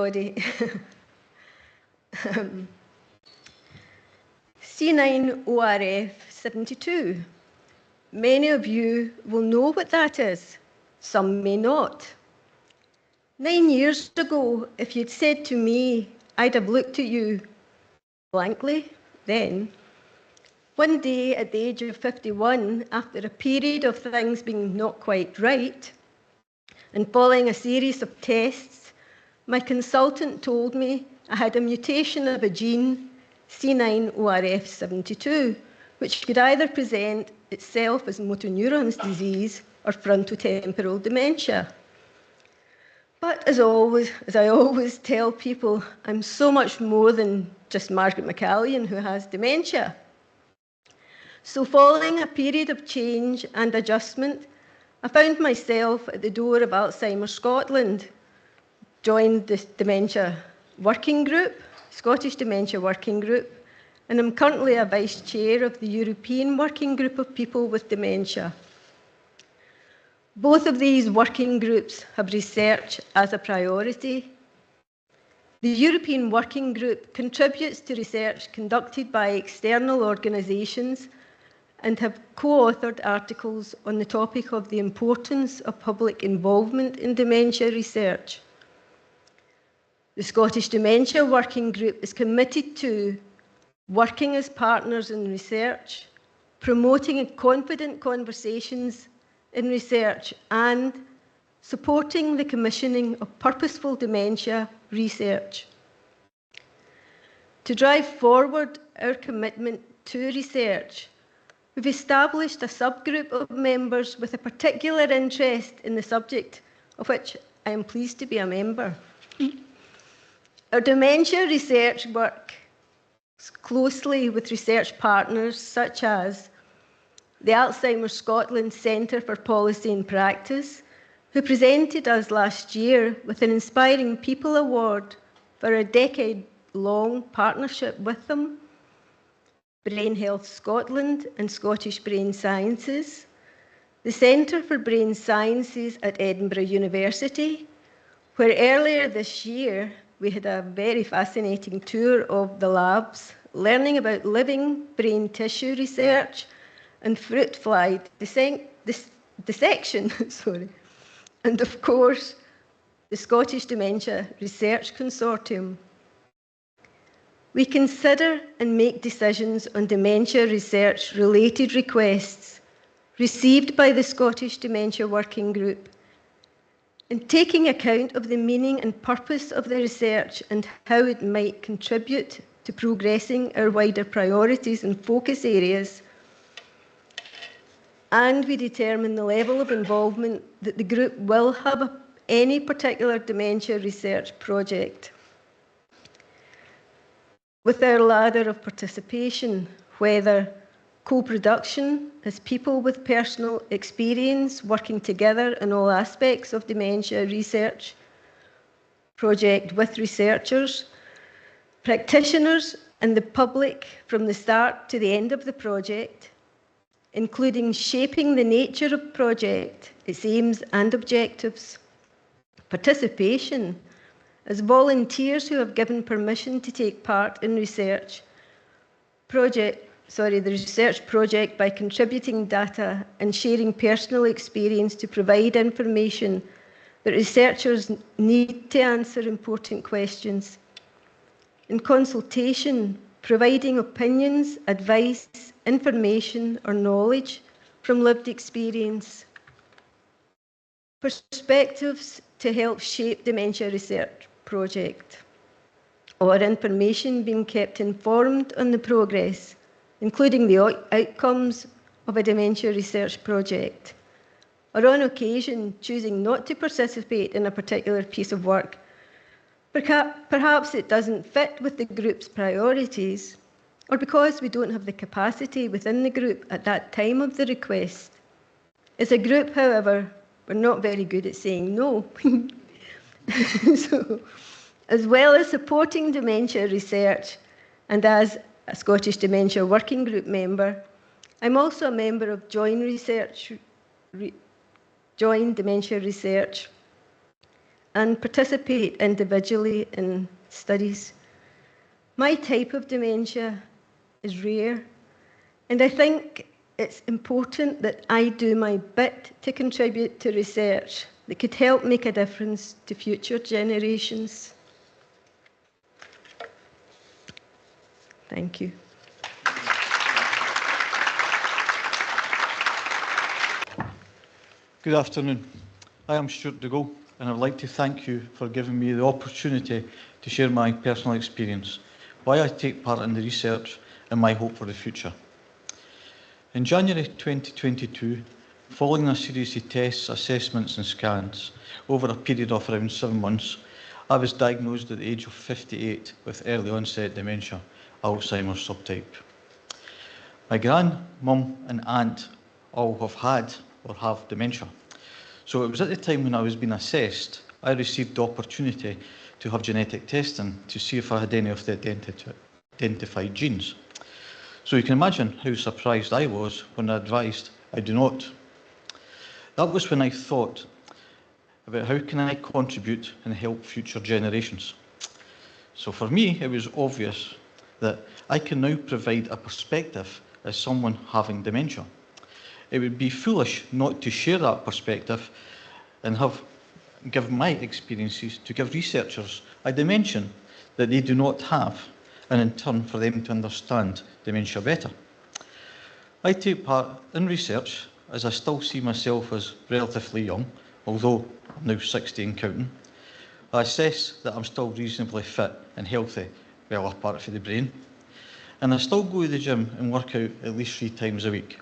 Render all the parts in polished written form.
everybody. C9ORF 72. Many of you will know what that is. Some may not. 9 years ago, if you'd said to me, I'd have looked at you blankly then. One day at the age of 51, after a period of things being not quite right, and following a series of tests, my consultant told me I had a mutation of a gene, C9ORF72, which could either present itself as motor neurons disease or frontotemporal dementia. But as I always tell people, I'm so much more than just Margaret McCallion who has dementia. So following a period of change and adjustment, I found myself at the door of Alzheimer's Scotland, joined the Dementia Working Group, Scottish Dementia Working Group, and I'm currently a Vice Chair of the European Working Group of People with Dementia. Both of these working groups have research as a priority. The European Working Group contributes to research conducted by external organisations and have co-authored articles on the topic of the importance of public involvement in dementia research. The Scottish Dementia Working Group is committed to working as partners in research, promoting confident conversations in research, and supporting the commissioning of purposeful dementia research. To drive forward our commitment to research, we've established a subgroup of members with a particular interest in the subject, of which I am pleased to be a member. Our dementia research works closely with research partners such as the Alzheimer's Scotland Centre for Policy and Practice, who presented us last year with an Inspiring People Award for a decade-long partnership with them, Brain Health Scotland and Scottish Brain Sciences, the Centre for Brain Sciences at Edinburgh University, where earlier this year we had a very fascinating tour of the labs, learning about living brain tissue research and fruit fly dissection, and of course, the Scottish Dementia Research Consortium. We consider and make decisions on dementia research-related requests received by the Scottish Dementia Working Group, and taking account of the meaning and purpose of the research and how it might contribute to progressing our wider priorities and focus areas. And we determine the level of involvement that the group will have any particular dementia research project. With our ladder of participation, whether co-production as people with personal experience working together in all aspects of dementia research, project with researchers, practitioners and the public from the start to the end of the project, including shaping the nature of project, its aims and objectives. Participation as volunteers who have given permission to take part in research. The research project by contributing data and sharing personal experience to provide information that researchers need to answer important questions. In consultation, providing opinions, advice, information or knowledge from lived experience. Perspectives to help shape dementia research project, or information being kept informed on the progress, including the outcomes of a dementia research project, or on occasion choosing not to participate in a particular piece of work. Perhaps it doesn't fit with the group's priorities, or because we don't have the capacity within the group at that time of the request. As a group, however, we're not very good at saying no. So, as well as supporting dementia research, and as a Scottish Dementia Working Group member, I'm also a member of Join Dementia Research, and participate individually in studies. My type of dementia is rare, and I think it's important that I do my bit to contribute to research that could help make a difference to future generations. Thank you. Good afternoon. I am Stuart and I'd like to thank you for giving me the opportunity to share my personal experience, why I take part in the research and my hope for the future. In January 2022, following a series of tests, assessments and scans over a period of around 7 months, I was diagnosed at the age of 58 with early onset dementia, Alzheimer's subtype. My grandmum and aunt all have had or have dementia. So it was at the time when I was being assessed, I received the opportunity to have genetic testing to see if I had any of the identified genes. So you can imagine how surprised I was when I advised I do not. That was when I thought about how can I contribute and help future generations. So for me, it was obvious that I can now provide a perspective as someone having dementia. It would be foolish not to share that perspective and give my experiences to give researchers a dimension that they do not have, and in turn for them to understand dementia better. I take part in research as I still see myself as relatively young, although I'm now 60 and counting. I assess that I'm still reasonably fit and healthy, well apart from the brain, and I still go to the gym and work out at least 3 times a week.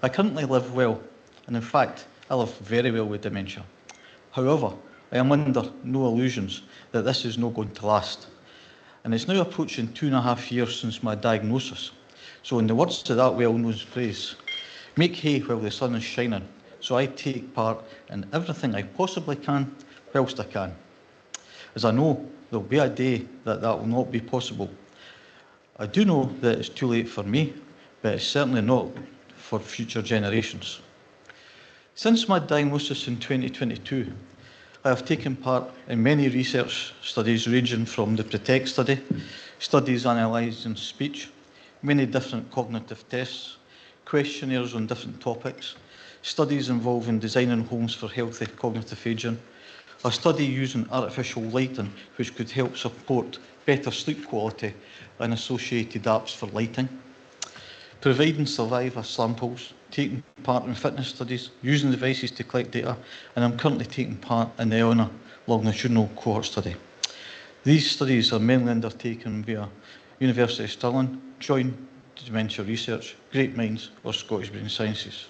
I currently live well, and in fact, I live very well with dementia. However, I am under no illusions that this is not going to last. And it's now approaching 2.5 years since my diagnosis. So in the words of that well-known phrase, make hay while the sun is shining. So I take part in everything I possibly can whilst I can. As I know there'll be a day that will not be possible. I do know that it's too late for me, but it's certainly not for future generations. Since my diagnosis in 2022, I have taken part in many research studies ranging from the PROTECT study, studies analysing speech, many different cognitive tests, questionnaires on different topics, studies involving designing homes for healthy cognitive ageing, a study using artificial lighting which could help support better sleep quality and associated apps for lighting, providing survivor samples, taking part in fitness studies, using devices to collect data, and I'm currently taking part in the ELNA longitudinal cohort study. These studies are mainly undertaken via University of Stirling, Joint Dementia Research, Great Minds or Scottish Brain Sciences.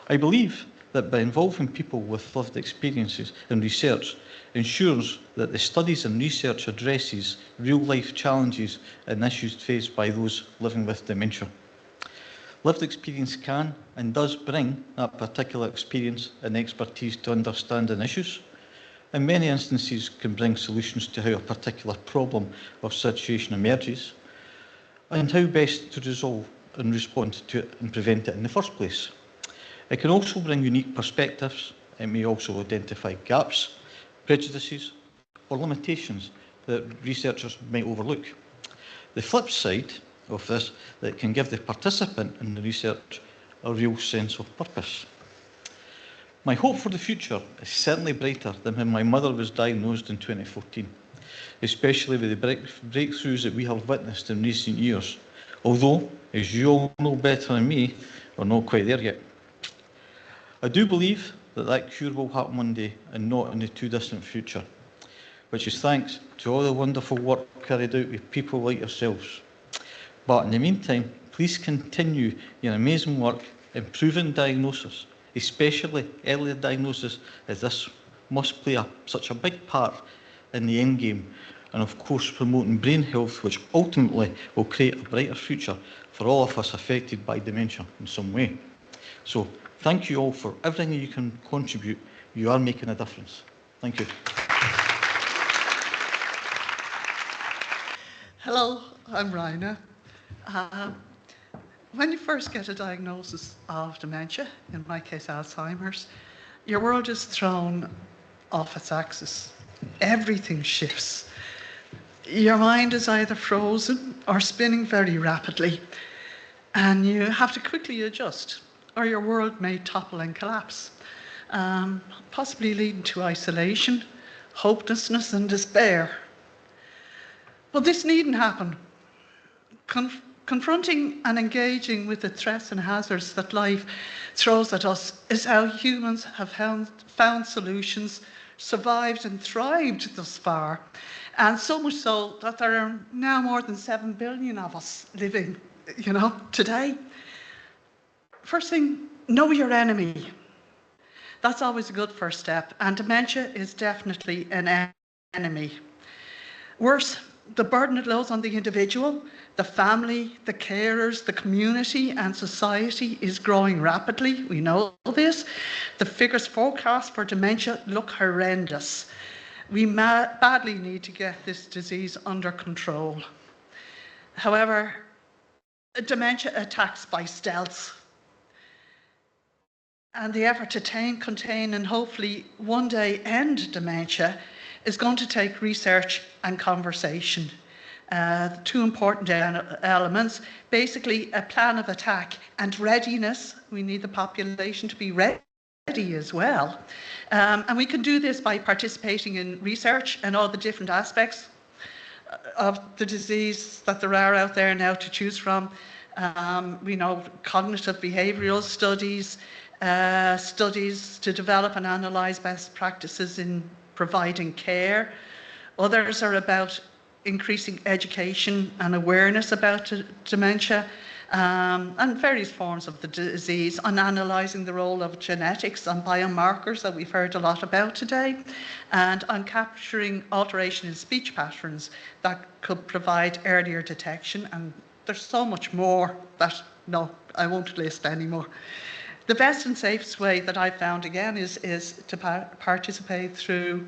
I believe that by involving people with lived experiences in research ensures that the studies and research addresses real-life challenges and issues faced by those living with dementia. Lived experience can and does bring that particular experience and expertise to understanding issues. In many instances can bring solutions to how a particular problem or situation emerges and how best to resolve and respond to it and prevent it in the first place. It can also bring unique perspectives. It may also identify gaps, prejudices or limitations that researchers might overlook. The flip side of this, that can give the participant in the research a real sense of purpose. My hope for the future is certainly brighter than when my mother was diagnosed in 2014, especially with the breakthroughs that we have witnessed in recent years, although, as you all know better than me, we're not quite there yet. I do believe that cure will happen one day and not in the too distant future, which is thanks to all the wonderful work carried out with people like yourselves. But in the meantime, please continue your amazing work improving diagnosis, especially earlier diagnosis, as this must play such a big part in the end game, and of course promoting brain health, which ultimately will create a brighter future for all of us affected by dementia in some way. So thank you all for everything you can contribute. You are making a difference. Thank you. Hello, I'm Rynagh. When you first get a diagnosis of dementia, in my case Alzheimer's, your world is thrown off its axis. Everything shifts. Your mind is either frozen or spinning very rapidly, and you have to quickly adjust, or your world may topple and collapse, possibly leading to isolation, hopelessness, and despair. But this needn't happen. Confronting and engaging with the threats and hazards that life throws at us is how humans have found solutions, survived and thrived thus far, and so much so that there are now more than 7 billion of us living, today. First thing, know your enemy. That's always a good first step, and dementia is definitely an enemy. Worse, the burden it loads on the individual, the family, the carers, the community and society is growing rapidly. We know this. The figures forecast for dementia look horrendous. We badly need to get this disease under control. However, dementia attacks by stealth. And the effort to tame, contain and hopefully one day end dementia is going to take research and conversation. Two important elements, basically a plan of attack and readiness. We need the population to be ready as well. And we can do this by participating in research and all the different aspects of the disease that there are out there now to choose from. We know cognitive behavioural studies, studies to develop and analyse best practices in providing care. Others are about increasing education and awareness about dementia and various forms of the disease, on analysing the role of genetics and biomarkers that we've heard a lot about today, and on capturing alteration in speech patterns that could provide earlier detection. And there's so much more that, no, I won't list anymore. The best and safest way that I've found, again, is to participate through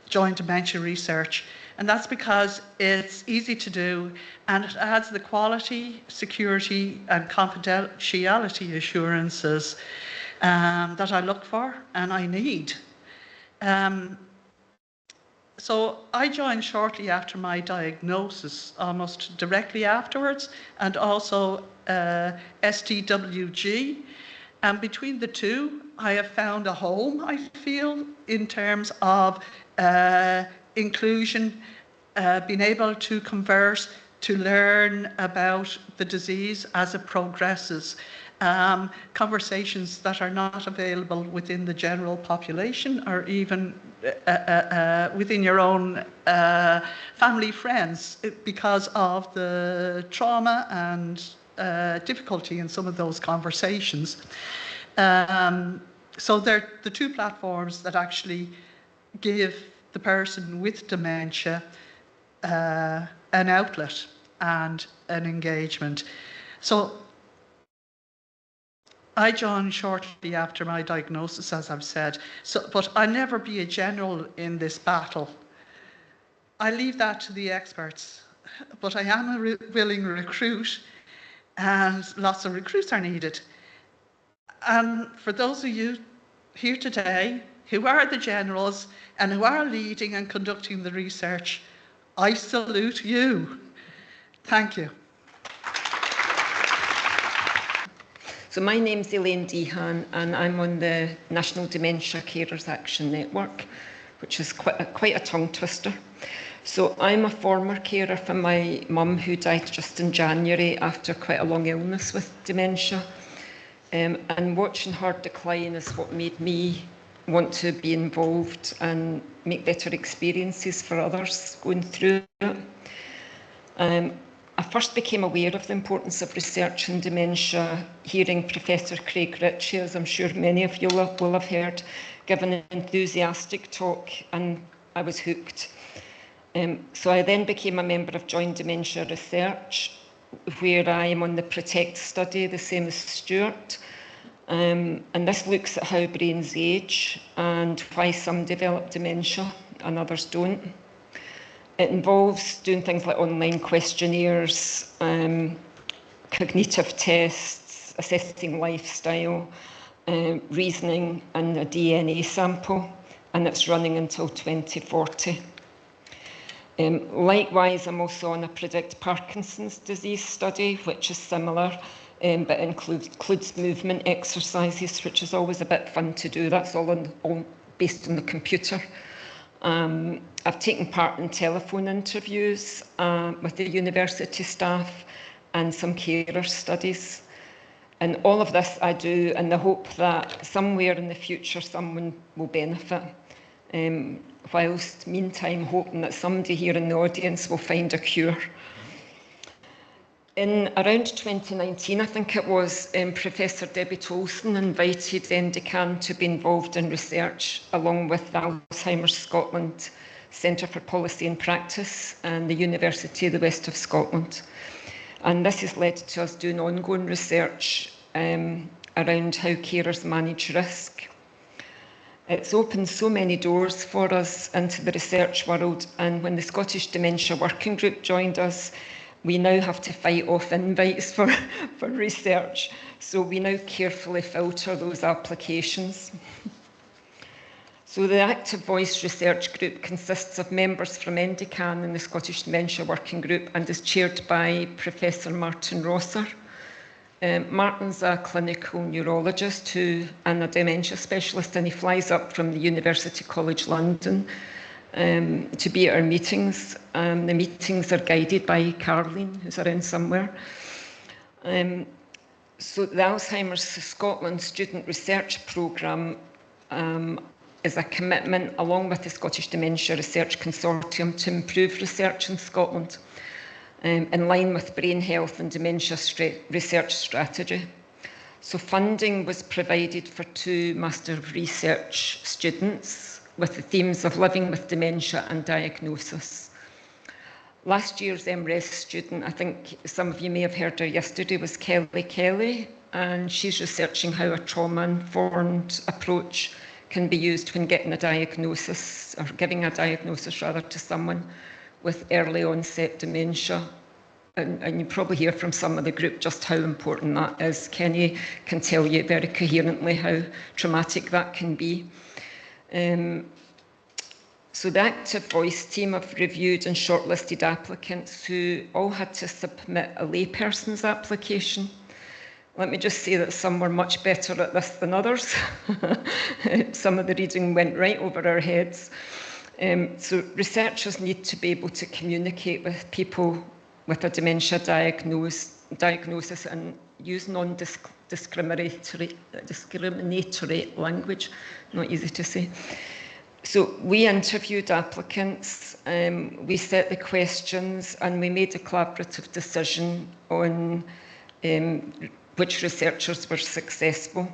joint dementia research. And that's because it's easy to do and it adds the quality, security and confidentiality assurances that I look for and I need. So I joined shortly after my diagnosis, almost directly afterwards, and also SDWG. And between the two, I have found a home, I feel, in terms of inclusion, being able to converse, to learn about the disease as it progresses. Conversations that are not available within the general population or even within your own family, friends, because of the trauma and difficulty in some of those conversations. So they're the two platforms that actually give the person with dementia an outlet and an engagement. So I joined shortly after my diagnosis, as I've said, but I'll never be a general in this battle. I leave that to the experts, but I am a willing recruit, and lots of recruits are needed. And for those of you here today who are the generals and who are leading and conducting the research, I salute you. Thank you. So my name's Elaine and I'm on the National Dementia Carers Action Network, which is quite a tongue twister. So I'm a former carer for my mum who died just in January after quite a long illness with dementia. And watching her decline is what made me want to be involved and make better experiences for others going through it. I first became aware of the importance of research in dementia hearing Professor Craig Ritchie, as I'm sure many of you will have heard, give an enthusiastic talk, and I was hooked. So I then became a member of Joint Dementia Research, where I am on the PROTECT study, the same as Stuart. And this looks at how brains age and why some develop dementia and others don't. It involves doing things like online questionnaires, cognitive tests, assessing lifestyle, reasoning, and a DNA sample and it's running until 2040. Likewise, I'm also on a Predict Parkinson's disease study, which is similar, but includes movement exercises, which is always a bit fun to do. That's all based on the computer. I've taken part in telephone interviews with the university staff and some carer studies. And all of this I do in the hope that somewhere in the future someone will benefit, whilst meantime hoping that somebody here in the audience will find a cure. In around 2019, I think it was, Professor Debbie Tolson invited NDCAN to be involved in research along with the Alzheimer's Scotland Centre for Policy and Practice and the University of the West of Scotland. And this has led to us doing ongoing research around how carers manage risk. It's opened so many doors for us into the research world, and when the Scottish Dementia Working Group joined us, we now have to fight off invites for research. So we now carefully filter those applications. So the Active Voice Research Group consists of members from NDCAN and the Scottish Dementia Working Group and is chaired by Professor Martin Rosser. Martin's a clinical neurologist and a dementia specialist, and he flies up from the University College London to be at our meetings. The meetings are guided by Caroline, who's around somewhere. So the Alzheimer's Scotland Student Research Programme is a commitment, along with the Scottish Dementia Research Consortium, to improve research in Scotland in line with brain health and dementia research strategy. So funding was provided for 2 Master of Research students with the themes of living with dementia and diagnosis. Last year's MRes student, I think some of you may have heard her yesterday, was Kelly, and she's researching how a trauma-informed approach can be used when getting a diagnosis, or giving a diagnosis rather, to someone with early onset dementia. And you probably hear from some of the group just how important that is. Kenny can tell you very coherently how traumatic that can be. So the Active Voice team have reviewed and shortlisted applicants who all had to submit a layperson's application. Let me just say that some were much better at this than others. Some of the reading went right over our heads. So researchers need to be able to communicate with people with a dementia diagnosis and use non-discriminatory language, not easy to say. So we interviewed applicants, we set the questions, and we made a collaborative decision on which researchers were successful.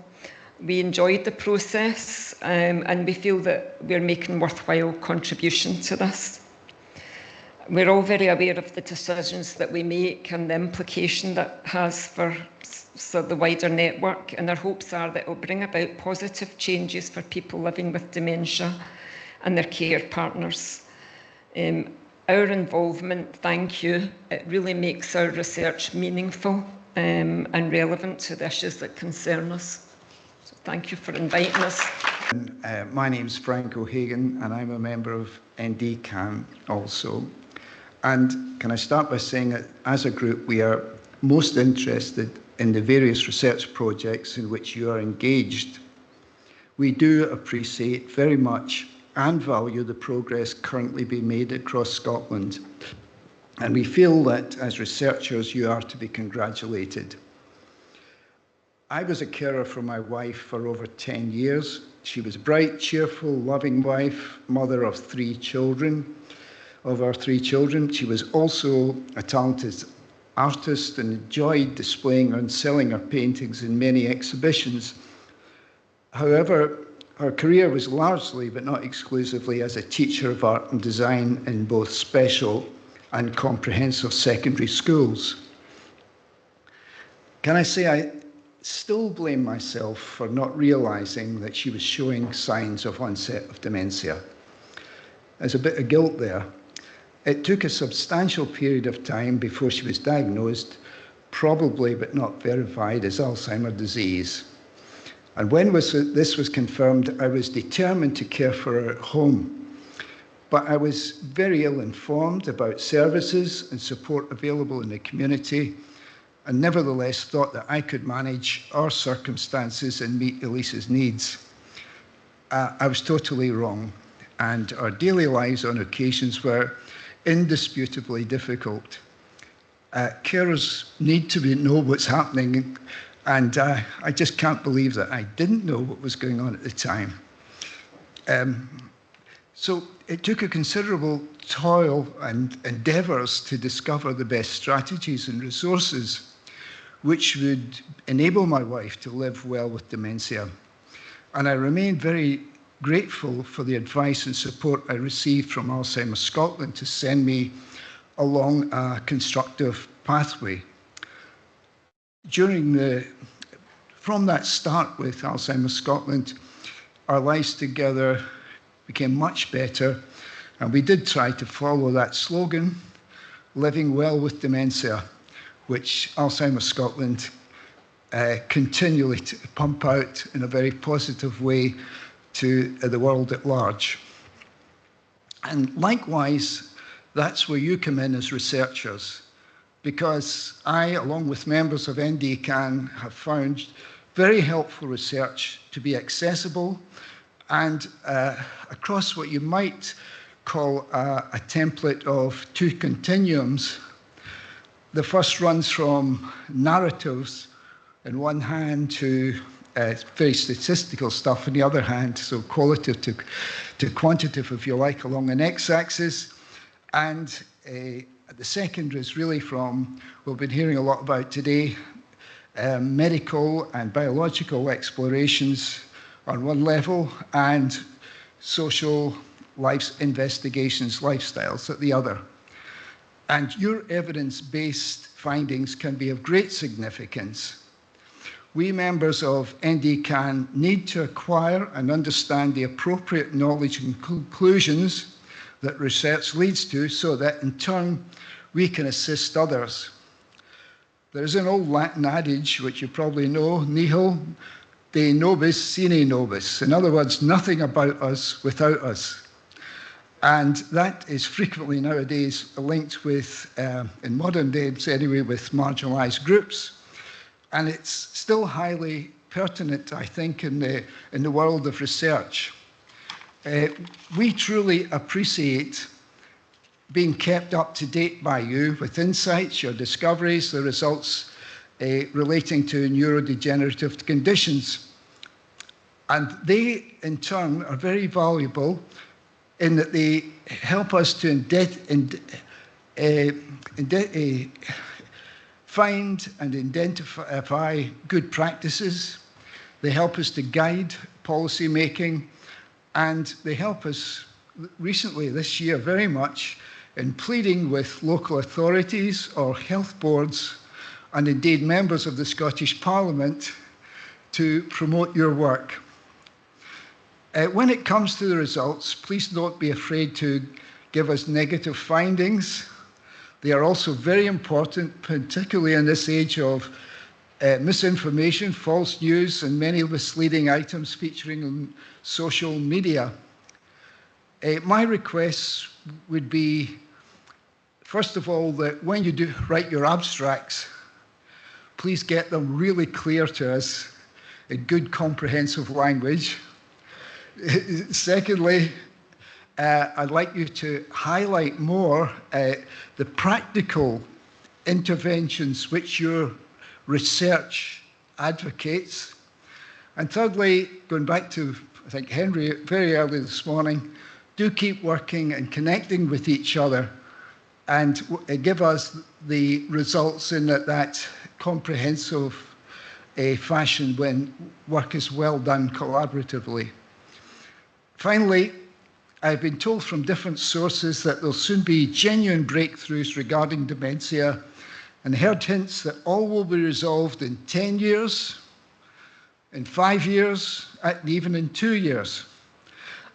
We enjoyed the process, and we feel that we're making worthwhile contribution to this. We're all very aware of the decisions that we make and the implication that has for the wider network, and our hopes are that it will bring about positive changes for people living with dementia and their care partners. Our involvement, thank you, it really makes our research meaningful and relevant to the issues that concern us. So thank you for inviting us. My name's Frank O'Hagan, and I'm a member of NDCAN also. And can I start by saying that as a group, we are most interested in the various research projects in which you are engaged. We do appreciate very much and value the progress currently being made across Scotland. And we feel that as researchers, you are to be congratulated. I was a carer for my wife for over 10 years. She was a bright, cheerful, loving wife, mother of 3 children. Of our 3 children, she was also a talented artist and enjoyed displaying and selling her paintings in many exhibitions. However, her career was largely, but not exclusively, as a teacher of art and design in both special and comprehensive secondary schools. Can I say I still blame myself for not realising that she was showing signs of onset of dementia. There's a bit of guilt there. It took a substantial period of time before she was diagnosed, probably but not verified, as Alzheimer's disease. And when this was confirmed, I was determined to care for her at home. But I was very ill-informed about services and support available in the community, and nevertheless thought that I could manage our circumstances and meet Elise's needs. I was totally wrong, and our daily lives on occasions were indisputably difficult. Carers need to know what's happening, and I just can't believe that I didn't know what was going on at the time. So it took a considerable toil and endeavours to discover the best strategies and resources which would enable my wife to live well with dementia. And I remain very grateful for the advice and support I received from Alzheimer's Scotland to send me along a constructive pathway. From that start with Alzheimer's Scotland, our lives together became much better, and we did try to follow that slogan, living well with dementia, which Alzheimer's Scotland continually pump out in a very positive way to the world at large. And likewise, that's where you come in as researchers, because I, along with members of NDCAN, have found very helpful research to be accessible and across what you might call a template of two continuums. The first runs from narratives in one hand to very statistical stuff in the other hand, so qualitative to quantitative, if you like, along an x-axis. And the second is really from, we've been hearing a lot about today, medical and biological explorations on one level, and social life investigations, lifestyles at the other. And your evidence-based findings can be of great significance. We members of NDCAN need to acquire and understand the appropriate knowledge and conclusions that research leads to, so that in turn we can assist others. There's an old Latin adage, which you probably know, nihil de nobis sine nobis. In other words, nothing about us without us. And that is frequently nowadays linked with, in modern days anyway, with marginalised groups. And it's still highly pertinent, I think, in the world of research. We truly appreciate being kept up to date by you with insights, your discoveries, the results relating to neurodegenerative conditions. And they, in turn, are very valuable in that they help us to find and identify good practices. They help us to guide policy making, and they help us recently this year very much in pleading with local authorities or health boards, and indeed members of the Scottish Parliament, to promote your work. When it comes to the results, please don't be afraid to give us negative findings. They are also very important, particularly in this age of misinformation, false news, and many misleading items featuring on social media. My requests would be, first of all, that when you do write your abstracts, please get them really clear to us in good comprehensive language. Secondly, I'd like you to highlight more the practical interventions which your research advocates. And thirdly, going back to, I think, Henry very early this morning, do keep working and connecting with each other and give us the results in that comprehensive fashion when work is well done collaboratively. Finally, I've been told from different sources that there'll soon be genuine breakthroughs regarding dementia, and heard hints that all will be resolved in 10 years, in 5 years, and even in 2 years.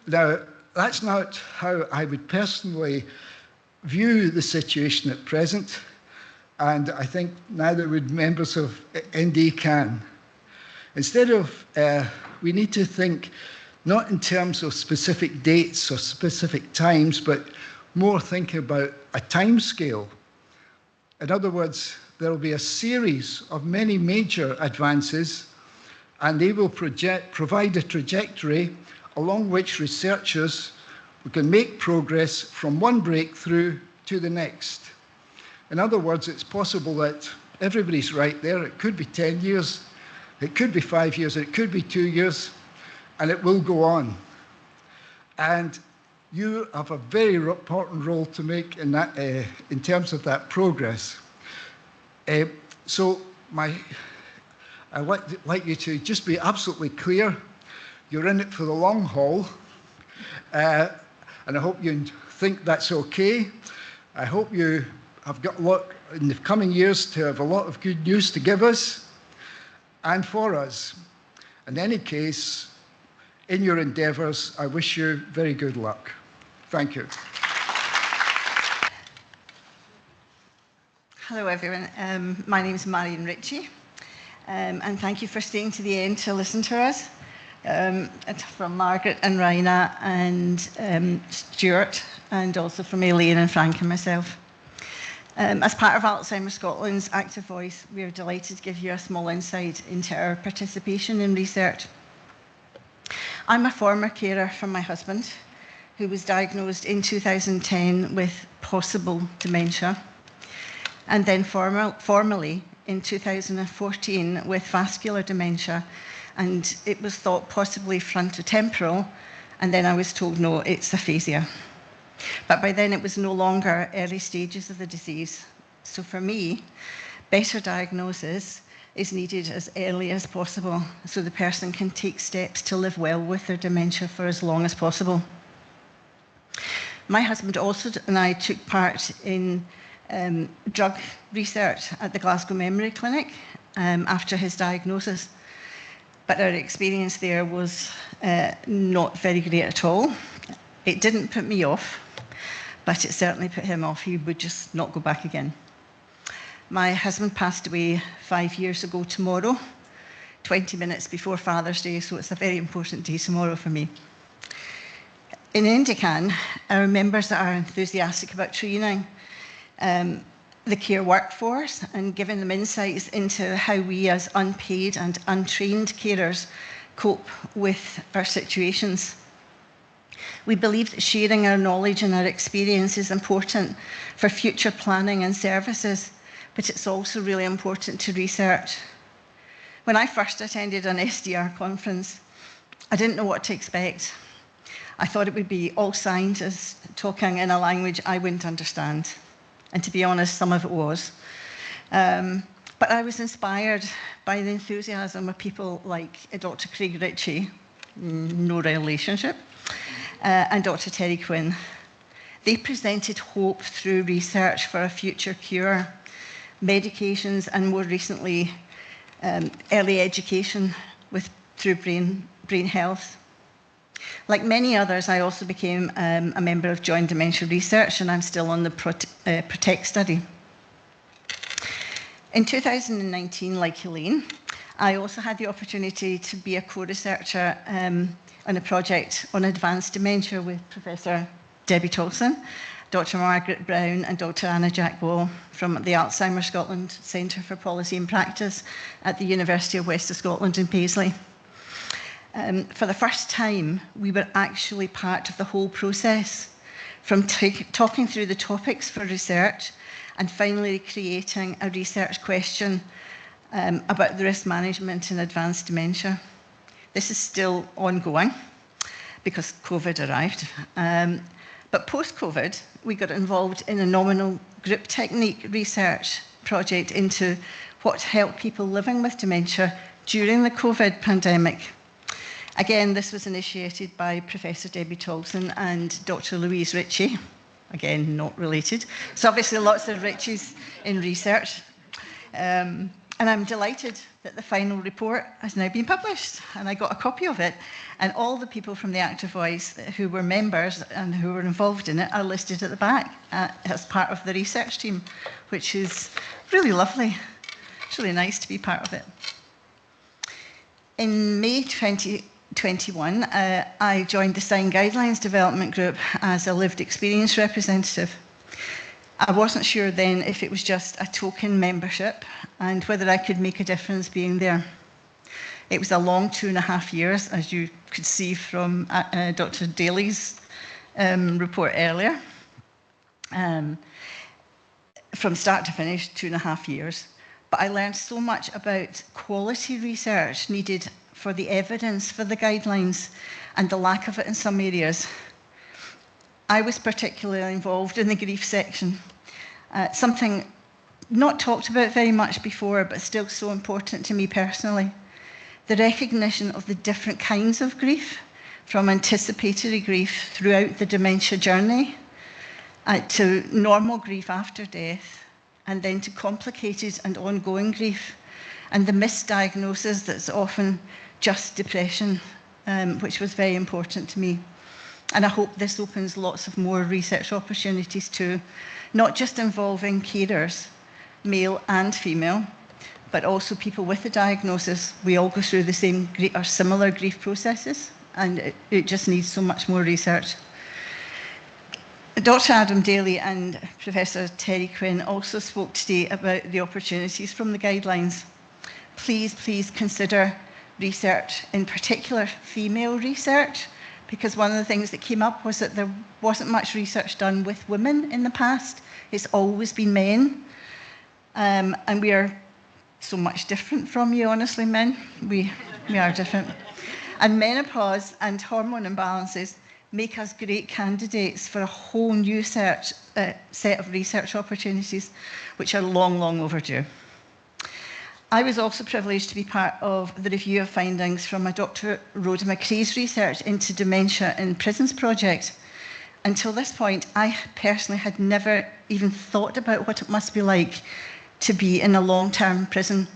Now, that's not how I would personally view the situation at present, and I think neither would members of NDCAN. Instead of, we need to think not in terms of specific dates or specific times, but more thinking about a time scale. In other words, there will be a series of many major advances, and they will provide a trajectory along which researchers can make progress from one breakthrough to the next. In other words, it's possible that everybody's right there. It could be 10 years, it could be 5 years, it could be 2 years, and it will go on. And you have a very important role to make in that, in terms of that progress. So I'd like you to just be absolutely clear. You're in it for the long haul, and I hope you think that's okay. I hope you have got a lot in the coming years to have a lot of good news to give us and for us. In any case, in your endeavours, I wish you very good luck. Thank you. Hello everyone, my name is Marion Ritchie, and thank you for staying to the end to listen to us. From Margaret and Rynagh and Stuart, and also from Elaine and Frank and myself. As part of Alzheimer's Scotland's Active Voice, we are delighted to give you a small insight into our participation in research. I'm a former carer for my husband, who was diagnosed in 2010 with possible dementia, and then formally in 2014 with vascular dementia, and it was thought possibly frontotemporal, and then I was told no, it's aphasia. But by then it was no longer early stages of the disease. So for me, better diagnosis is needed as early as possible so the person can take steps to live well with their dementia for as long as possible. My husband also and I took part in drug research at the Glasgow Memory Clinic after his diagnosis. But our experience there was not very great at all. It didn't put me off, but it certainly put him off. He would just not go back again. My husband passed away 5 years ago tomorrow, 20 minutes before Father's Day, so it's a very important day tomorrow for me. In NDCAN, our members are enthusiastic about training the care workforce and giving them insights into how we as unpaid and untrained carers cope with our situations. We believe that sharing our knowledge and our experience is important for future planning and services, but it's also really important to research. When I first attended an SDR conference, I didn't know what to expect. I thought it would be all scientists talking in a language I wouldn't understand. And to be honest, some of it was. But I was inspired by the enthusiasm of people like Dr. Craig Ritchie, no relationship, and Dr. Terry Quinn. They presented hope through research for a future cure, medications, and more recently, early education through brain health. Like many others, I also became a member of Joint Dementia Research, and I'm still on the PROTECT study. In 2019, like Elaine, I also had the opportunity to be a co-researcher on a project on advanced dementia with Professor Debbie Tolson, Dr. Margaret Brown, and Dr. Anna Jack Wall from the Alzheimer's Scotland Centre for Policy and Practice at the University of West of Scotland in Paisley. For the first time, we were actually part of the whole process, from talking through the topics for research and finally creating a research question about the risk management in advanced dementia. This is still ongoing because COVID arrived. But post-COVID, we got involved in a nominal group technique research project into what helped people living with dementia during the COVID pandemic. Again, this was initiated by Professor Debbie Tolson and Dr. Louise Ritchie, again, not related. So obviously lots of Ritchies in research. And I'm delighted that the final report has now been published, and I got a copy of it. And all the people from the Active Voice who were members and who were involved in it are listed at the back as part of the research team, which is really lovely. It's really nice to be part of it. In May 2021, I joined the Sign Guidelines Development Group as a lived experience representative. I wasn't sure then if it was just a token membership and whether I could make a difference being there. It was a long 2.5 years, as you could see from Dr. Daly's report earlier. From start to finish, 2.5 years. But I learned so much about quality research needed for the evidence for the guidelines and the lack of it in some areas. I was particularly involved in the grief section, something not talked about very much before, but still so important to me personally. The recognition of the different kinds of grief, from anticipatory grief throughout the dementia journey, to normal grief after death, and then to complicated and ongoing grief, and the misdiagnosis that's often just depression, which was very important to me. And I hope this opens lots of more research opportunities too, not just involving carers, male and female, but also people with a diagnosis. We all go through the same or similar grief processes, and it just needs so much more research. Dr. Adam Daly and Professor Terry Quinn also spoke today about the opportunities from the guidelines. Please, please consider research, in particular female research, because one of the things that came up was that there wasn't much research done with women in the past. It's always been men. And we are so much different from you, honestly, men. We are different. And menopause and hormone imbalances make us great candidates for a whole new set of research opportunities, which are long, long overdue. I was also privileged to be part of the review of findings from a Dr. Rhoda McRae's research into dementia in prisons project. Until this point, I personally had never even thought about what it must be like to be in a long-term prison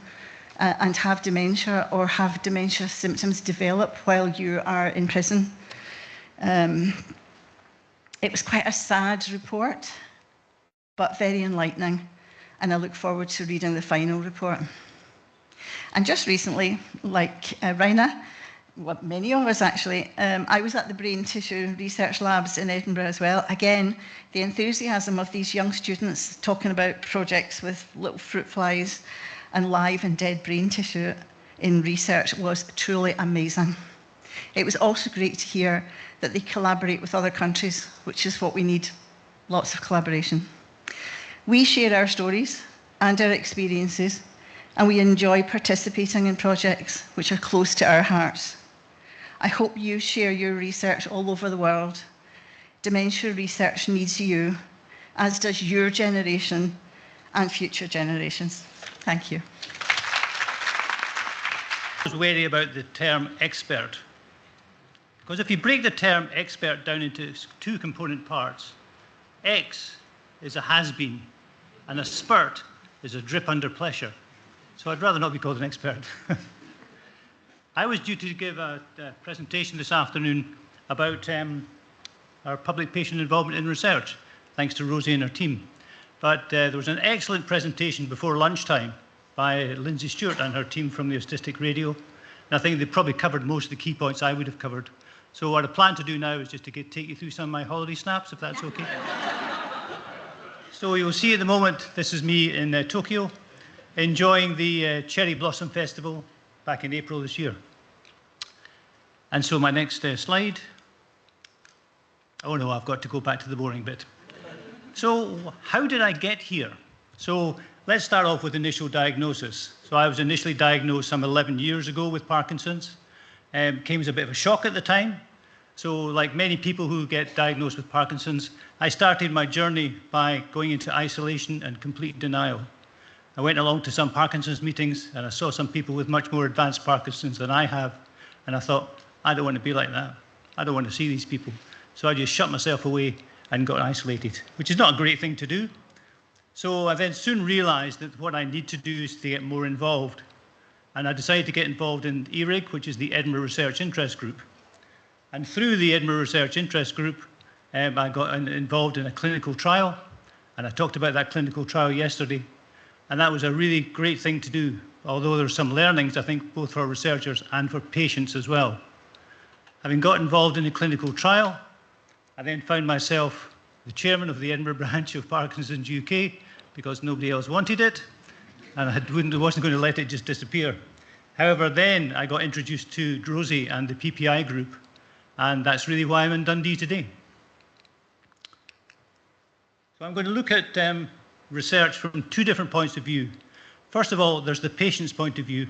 and have dementia or have dementia symptoms develop while you are in prison. It was quite a sad report, but very enlightening, and I look forward to reading the final report. And just recently, like Rynagh, well, many of us actually, I was at the Brain Tissue Research Labs in Edinburgh as well. Again, the enthusiasm of these young students talking about projects with little fruit flies and live and dead brain tissue in research was truly amazing. It was also great to hear that they collaborate with other countries, which is what we need, lots of collaboration. We share our stories and our experiences, and we enjoy participating in projects which are close to our hearts. I hope you share your research all over the world. Dementia research needs you, as does your generation and future generations. Thank you. I was wary about the term expert, because if you break the term expert down into two component parts, X is a has-been, and a spurt is a drip under pressure. So I'd rather not be called an expert. I was due to give a presentation this afternoon about our public patient involvement in research, thanks to Rosie and her team. But there was an excellent presentation before lunchtime by Lindsay Stuart and her team from the Autistic Radio. And I think they probably covered most of the key points I would have covered. So what I plan to do now is just to take you through some of my holiday snaps, if that's okay. So you'll see at the moment, this is me in Tokyo, enjoying the Cherry Blossom Festival back in April this year. And so my next slide. Oh no, I've got to go back to the boring bit. So how did I get here? So let's start off with initial diagnosis. So I was initially diagnosed some 11 years ago with Parkinson's. Came as a bit of a shock at the time. So like many people who get diagnosed with Parkinson's, I started my journey by going into isolation and complete denial. I went along to some Parkinson's meetings and I saw some people with much more advanced Parkinson's than I have. And I thought, I don't want to be like that. I don't want to see these people. So I just shut myself away and got isolated, which is not a great thing to do. So I then soon realized that what I need to do is to get more involved. And I decided to get involved in ERIG, which is the Edinburgh Research Interest Group. And through the Edinburgh Research Interest Group, I got involved in a clinical trial. And I talked about that clinical trial yesterday. And that was a really great thing to do. although there's some learnings, I think, both for researchers and for patients as well. Having got involved in a clinical trial, I then found myself the chairman of the Edinburgh branch of Parkinson's UK because nobody else wanted it, and I wasn't going to let it just disappear. However, then I got introduced to Rosie and the PPI group, and that's really why I'm in Dundee today. So I'm going to look at research from two different points of view. First of all, there's the patient's point of view,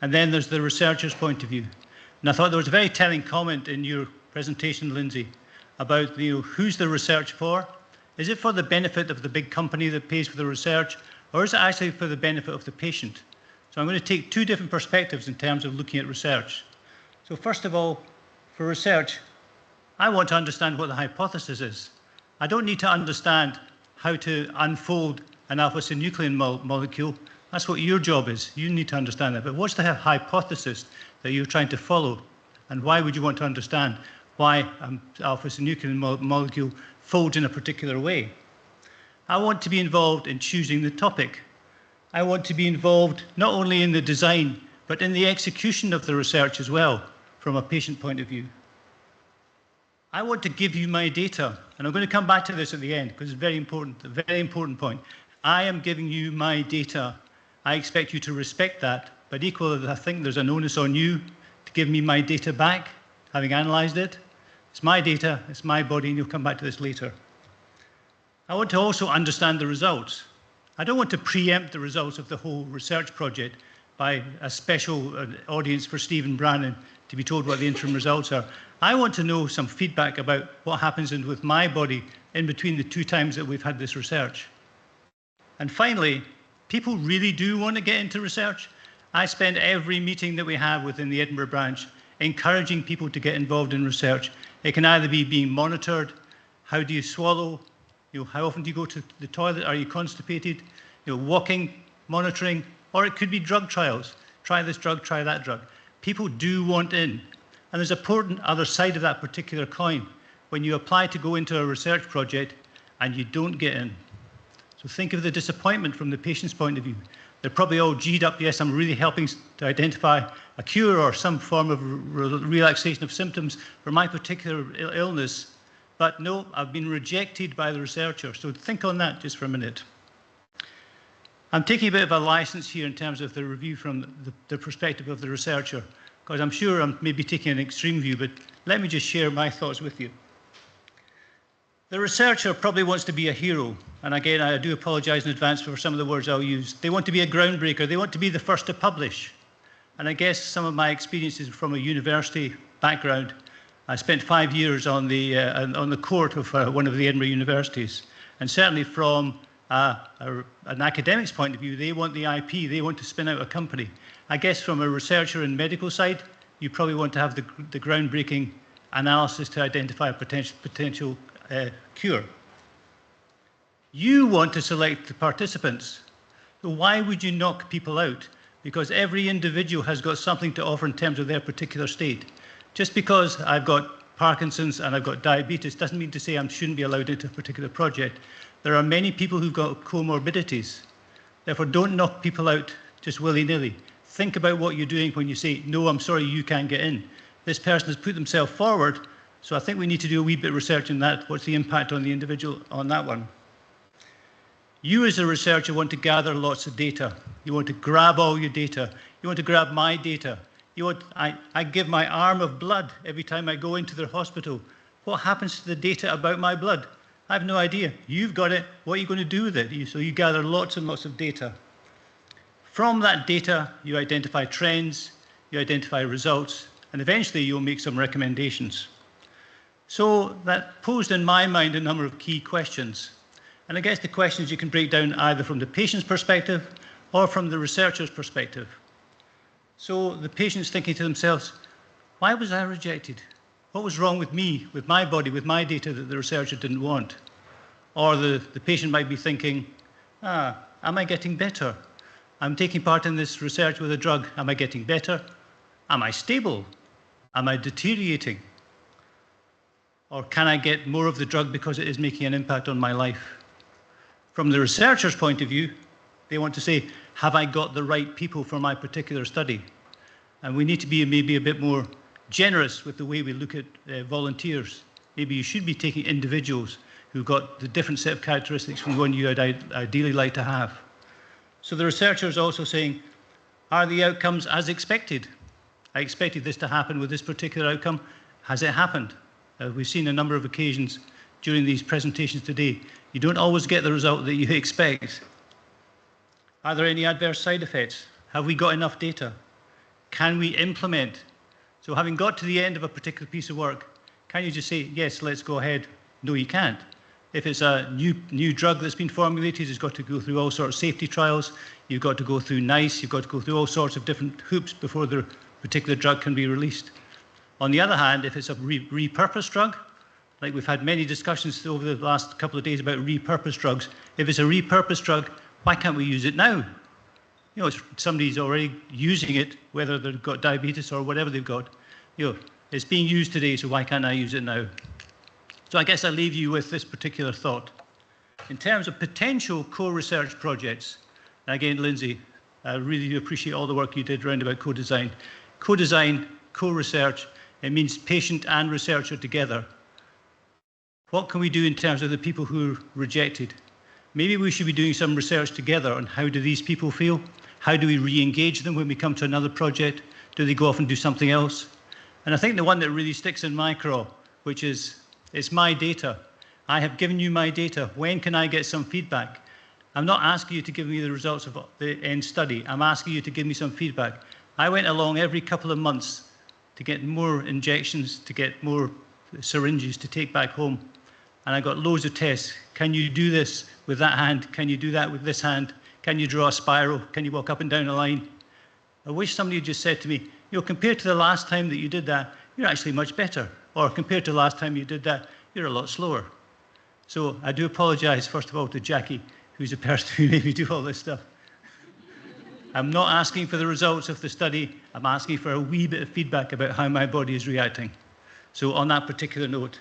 and then there's the researcher's point of view. And I thought there was a very telling comment in your presentation, Lindsay, about who's the research for? Is it for the benefit of the big company that pays for the research, or is it actually for the benefit of the patient? So I'm going to take two different perspectives in terms of looking at research. So first of all, for research, I want to understand what the hypothesis is. I don't need to understand how to unfold an alpha-synuclein molecule. That's what your job is. You need to understand that. But what's the hypothesis that you're trying to follow? And why would you want to understand why an alpha-synuclein molecule folds in a particular way? I want to be involved in choosing the topic. I want to be involved not only in the design, but in the execution of the research as well, from a patient point of view. I want to give you my data, and I'm going to come back to this at the end because it's very important, a very important point. I am giving you my data. I expect you to respect that, but equally, I think there's an onus on you to give me my data back, having analysed it. It's my data, it's my body, and you'll come back to this later. I want to also understand the results. I don't want to preempt the results of the whole research project by a special audience for Stephen Brannan to be told what the interim results are. I want to know some feedback about what happens with my body in between the two times that we've had this research. And finally, people really do want to get into research. I spend every meeting that we have within the Edinburgh branch encouraging people to get involved in research. It can either be being monitored, how do you swallow, how often do you go to the toilet, are you constipated, walking, monitoring, or it could be drug trials. Try this drug, try that drug. People do want in. And there's an important other side of that particular coin when you apply to go into a research project and you don't get in. So think of the disappointment from the patient's point of view. They're probably all G'd up, yes, I'm really helping to identify a cure or some form of relaxation of symptoms for my particular illness. But no, I've been rejected by the researcher. So think on that just for a minute. I'm taking a bit of a license here in terms of the review from the perspective of the researcher, because I'm sure I'm maybe taking an extreme view, but let me just share my thoughts with you. The researcher probably wants to be a hero, and again, I do apologise in advance for some of the words I'll use. They want to be a groundbreaker, they want to be the first to publish. And I guess some of my experiences from a university background, I spent 5 years on the court of one of the Edinburgh universities, and certainly from an academic's point of view, they want the IP, they want to spin out a company. I guess from a researcher and medical side, you probably want to have the groundbreaking analysis to identify a potential cure. You want to select the participants. So why would you knock people out? Because every individual has got something to offer in terms of their particular state. Just because I've got Parkinson's and I've got diabetes doesn't mean to say I shouldn't be allowed into a particular project. There are many people who've got comorbidities. Therefore, don't knock people out just willy-nilly. Think about what you're doing when you say, no, I'm sorry, you can't get in. This person has put themselves forward, so I think we need to do a wee bit of research on that. What's the impact on the individual on that one? You as a researcher want to gather lots of data. You want to grab all your data. You want to grab my data. I give my arm of blood every time I go into the hospital. What happens to the data about my blood? I have no idea. You've got it. What are you going to do with it? So you gather lots and lots of data. From that data, you identify trends, you identify results, and eventually you'll make some recommendations. So that posed in my mind a number of key questions. And I guess the questions you can break down either from the patient's perspective or from the researcher's perspective. So the patient's thinking to themselves, why was I rejected? What was wrong with me, with my body, with my data that the researcher didn't want? Or the patient might be thinking, am I getting better? I'm taking part in this research with a drug. Am I getting better? Am I stable? Am I deteriorating? Or can I get more of the drug because it is making an impact on my life? From the researcher's point of view, they want to say, have I got the right people for my particular study? And we need to be maybe a bit more generous with the way we look at volunteers. Maybe you should be taking individuals who've got the different set of characteristics from the one you would ideally like to have. So the researcher is also saying, are the outcomes as expected? I expected this to happen with this particular outcome. Has it happened? We've seen a number of occasions during these presentations today. You don't always get the result that you expect. Are there any adverse side effects? Have we got enough data? Can we implement? So having got to the end of a particular piece of work, can you just say, yes, let's go ahead? No, you can't. If it's a new drug that's been formulated, it's got to go through all sorts of safety trials. You've got to go through NICE. You've got to go through all sorts of different hoops before the particular drug can be released. On the other hand, if it's a repurposed drug, like we've had many discussions over the last couple of days about repurposed drugs, if it's a repurposed drug, why can't we use it now? You know, somebody's already using it, whether they've got diabetes or whatever they've got. You know, it's being used today, so why can't I use it now? So I guess I'll leave you with this particular thought. In terms of potential co-research projects, again, Lindsay, I really do appreciate all the work you did around about co-design. Co-design, co-research, it means patient and researcher together. What can we do in terms of the people who are rejected? Maybe we should be doing some research together on how do these people feel? How do we re-engage them when we come to another project? Do they go off and do something else? And I think the one that really sticks in my craw, which is, it's my data. I have given you my data. When can I get some feedback? I'm not asking you to give me the results of the end study. I'm asking you to give me some feedback. I went along every couple of months to get more injections, to get more syringes to take back home. And I got loads of tests. Can you do this with that hand? Can you do that with this hand? Can you draw a spiral? Can you walk up and down a line? I wish somebody had just said to me, you know, compared to the last time that you did that, you're actually much better. Or compared to the last time you did that, you're a lot slower. So I do apologise, first of all, to Jackie, who's the person who made me do all this stuff. I'm not asking for the results of the study. I'm asking for a wee bit of feedback about how my body is reacting. So on that particular note,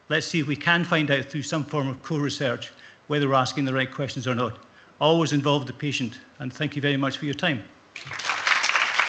let's see if we can find out through some form of co-research whether we're asking the right questions or not. Always involve the patient, and thank you very much for your time.